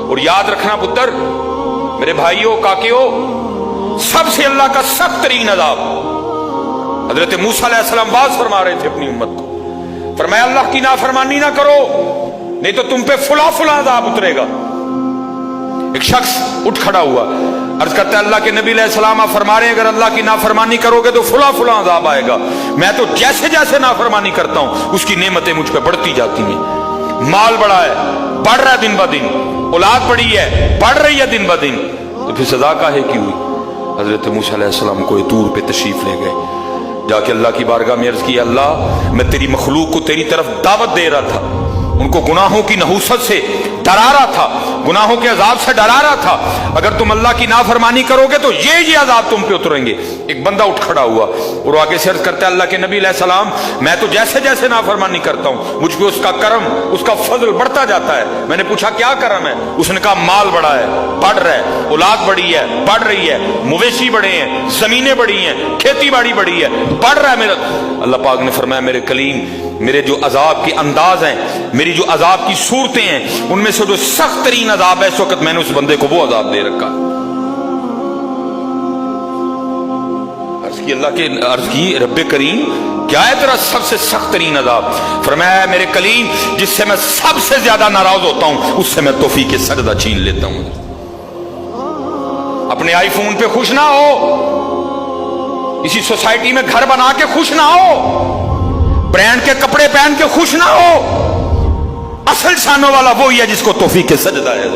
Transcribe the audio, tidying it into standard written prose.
اور یاد رکھنا پتر، میرے بھائیوں کاکیوں، سب سے اللہ کا سخت ترین عذاب، حضرت موسیٰ علیہ السلام باز فرما رہے تھے اپنی امت کو، فرمایا اللہ کی نافرمانی نہ کرو نہیں تو تم پہ فلاں فلاں عذاب اترے گا۔ ایک شخص اٹھ کھڑا ہوا، عرض کرتا ہے اللہ کے نبی علیہ السلام آپ فرما رہے ہیں اگر اللہ کی نافرمانی کرو گے تو فلاں فلاں عذاب آئے گا، میں تو جیسے جیسے نافرمانی کرتا ہوں اس کی نعمتیں مجھ پہ بڑھتی جاتی ہیں، مال بڑا ہے، بڑھ رہا ہے دن بہ دن، اولاد بڑی ہے، بڑھ رہی ہے دن بہ دن، تو پھر سزا کاہے کی ہوئی؟ حضرت موسیٰ علیہ السلام کوئی طور پہ تشریف لے گئے، جا کے اللہ کی بارگاہ میں عرض کی اللہ میں تیری مخلوق کو تیری طرف دعوت دے رہا تھا، ان کو گناہوں کی نحوست سے ڈرا رہا تھا، گناہوں کے عذاب سے ڈرا رہا تھا، اگر تم اللہ کی نافرمانی کرو گے تو یہ عذاب تم پہ اتریں گے۔ ایک بندہ اٹھ کھڑا ہوا اور آگے سے عرض کرتا ہے اللہ کے نبی علیہ السلام میں تو جیسے جیسے نافرمانی کرتا ہوں مجھ پہ اس کا کرم، اس کا فضل بڑھتا جاتا ہے۔ میں نے پوچھا کیا کرم ہے؟ اس نے کہا مال بڑا ہے، بڑھ رہا ہے، اولاد بڑی ہے، بڑھ رہی ہے، مویشی بڑے ہیں، زمینیں بڑی ہیں، کھیتی باڑی بڑی ہے، بڑھ رہا ہے میرا۔ اللہ پاک نے فرمایا میرے کلیم، میرے جو عذاب کے انداز ہیں، میری جو عذاب کی صورتیں ہیں، ان میں سے جو سخت ترین عذاب ہے اس وقت میں نے اس بندے کو وہ عذاب دے رکھا۔ عرض کی رب کریم کیا ہے تیرا سب سے سخت ترین عذاب؟ فرمایا میرے کلیم جس سے میں سب سے زیادہ ناراض ہوتا ہوں اس سے میں توفیق سجدہ چھین لیتا ہوں۔ اپنے آئی فون پہ خوش نہ ہو، اسی سوسائٹی میں گھر بنا کے خوش نہ ہو، برانڈ کے کپڑے پہن کے خوش نہ ہو، اصل شانوں والا وہی ہے جس کو توفیق سجدہ ہے۔